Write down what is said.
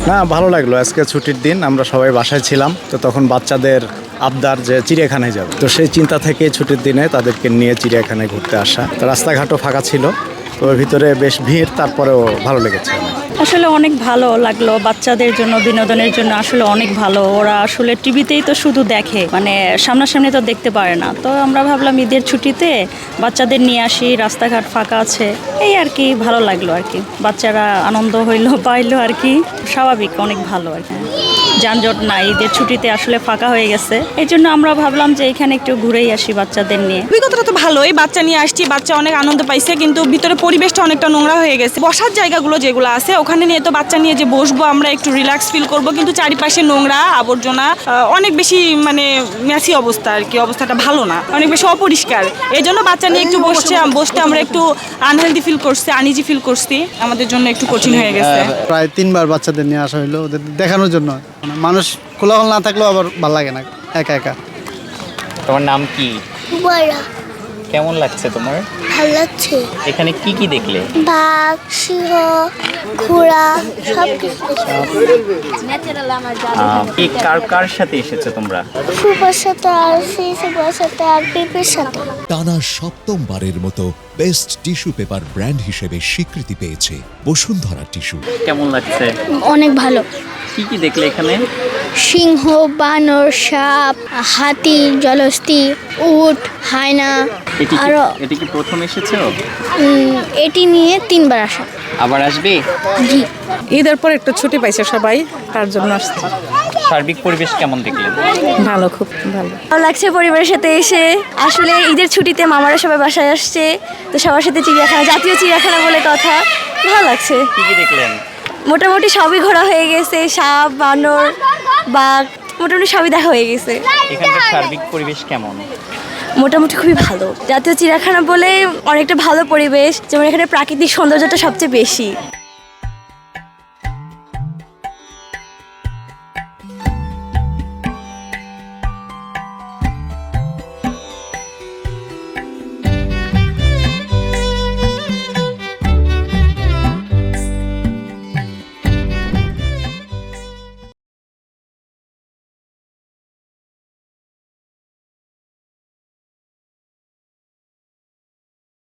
না, ভালো লাগলো। আজকে ছুটির দিন, আমরা সবাই বাসায় ছিলাম, তো তখন বাচ্চাদের আবদার যে চিড়িয়াখানায় যাবে, তো সেই চিন্তা থেকে ছুটির দিনে তাদেরকে নিয়ে চিড়িয়াখানায় ঘুরতে আসা। তো রাস্তাঘাটও ফাঁকা ছিল, তো ওর ভিতরে বেশ ভিড়, তারপরেও ভালো লেগেছে। আসলে অনেক ভালো লাগলো, বাচ্চাদের জন্য বিনোদনের জন্য আসলে অনেক ভালো। ওরা আসলে টিভিতেই তো শুধু দেখে, মানে সামনাসামনি তো দেখতে পারে না। তো আমরা ভাবলাম ঈদের ছুটিতে বাচ্চাদের নিয়ে আসি, রাস্তাঘাট ফাঁকা আছে, এই আর কি ভালো লাগলো আর কি। বাচ্চারা আনন্দ হইলো, পাইলো আর কি, স্বাভাবিক, অনেক ভালো আর কি। যানজট নাই, ঈদের ছুটিতে আসলে ফাঁকা হয়ে গেছে, এই জন্য আমরা ভাবলাম যে এখানে একটু ঘুরেই আসি বাচ্চাদের নিয়ে। অভিজ্ঞতাটা তো ভালোই, বাচ্চা নিয়ে আসছি, বাচ্চা অনেক আনন্দ পাইছে, কিন্তু ভিতরে পরিবেশটা অনেকটা নোংরা হয়ে গেছে। বসার জায়গাগুলো যেগুলো আছে ওখানে নিয়ে তো বাচ্চা নিয়ে যে বসবো, আমরা একটু রিল্যাক্স ফিল করব, কিন্তু চারিপাশে নোংরা আবর্জনা, অনেক বেশি মানে মেসি অবস্থা আর কি, অবস্থাটা ভালো না, অনেক বেশি অপরিষ্কার। এই জন্য বাচ্চা নিয়ে একটু বসতে আমরা একটু আনহেলদি ফিল করছি, আনইজি ফিল করছি, আমাদের জন্য একটু কঠিন হয়ে গেছে। প্রায় 3বার বাচ্চাদের নিয়ে আসা হলো ওদের দেখানোর জন্য। মানুষ কোলাহল না থাকলেও আবার ভালো লাগে না একা একা। তোমার নাম কি? বড়া কেমন লাগছে তোমার? ভালো লাগছে। এখানে কি কি দেখলে? বাঘ, সিংহ, ঘোড়া সব কিছু। কি কার কার সাথে এসেছো তোমরা? ফুপার সাথে আর ফুপার সাথে আর পিপির সাথে। টানা ৭মবারের মতো বেস্ট টিস্যু পেপার ব্র্যান্ড হিসেবে স্বীকৃতি পেয়েছে বসুন্ধরা টিস্যু। কেমন লাগছে? অনেক ভালো। কি কি দেখলে এখানে? সিংহ, বানর, সাপ, হাতি, জলহস্তী, উট, হায়না। এটি কি প্রথম এসেছো? এটি নিয়ে 3বার আসা। আবার আসবে? জি। ঈদের পর একটু ছুটি পাইছে সবাই, তার জন্য আসছে। সার্বিক পরিবেশ কেমন দেখলেন? ভালো, খুব ভালো। ভালো লাগছে পরিবারের সাথে এসে। আসলে ঈদের ছুটিতে মামারা সবাই বাসায় আসছে, তো সবার সাথে চিড়িয়াখানা, জাতীয় চিড়িয়াখানা বলে কথা, ভালো লাগছে। কি কি দেখলেন? মোটামুটি সবই ঘোরা হয়ে গেছে, সাপ, বানর, বাঘ, মোটামুটি সবই দেখা হয়ে গেছে। এখানকার সার্বিক পরিবেশ কেমন? মোটামুটি খুবই ভালো। জাতীয় চিড়িয়াখানা বলে অনেকটা ভালো পরিবেশ, যেমন এখানে প্রাকৃতিক সৌন্দর্যটা সবচেয়ে বেশি।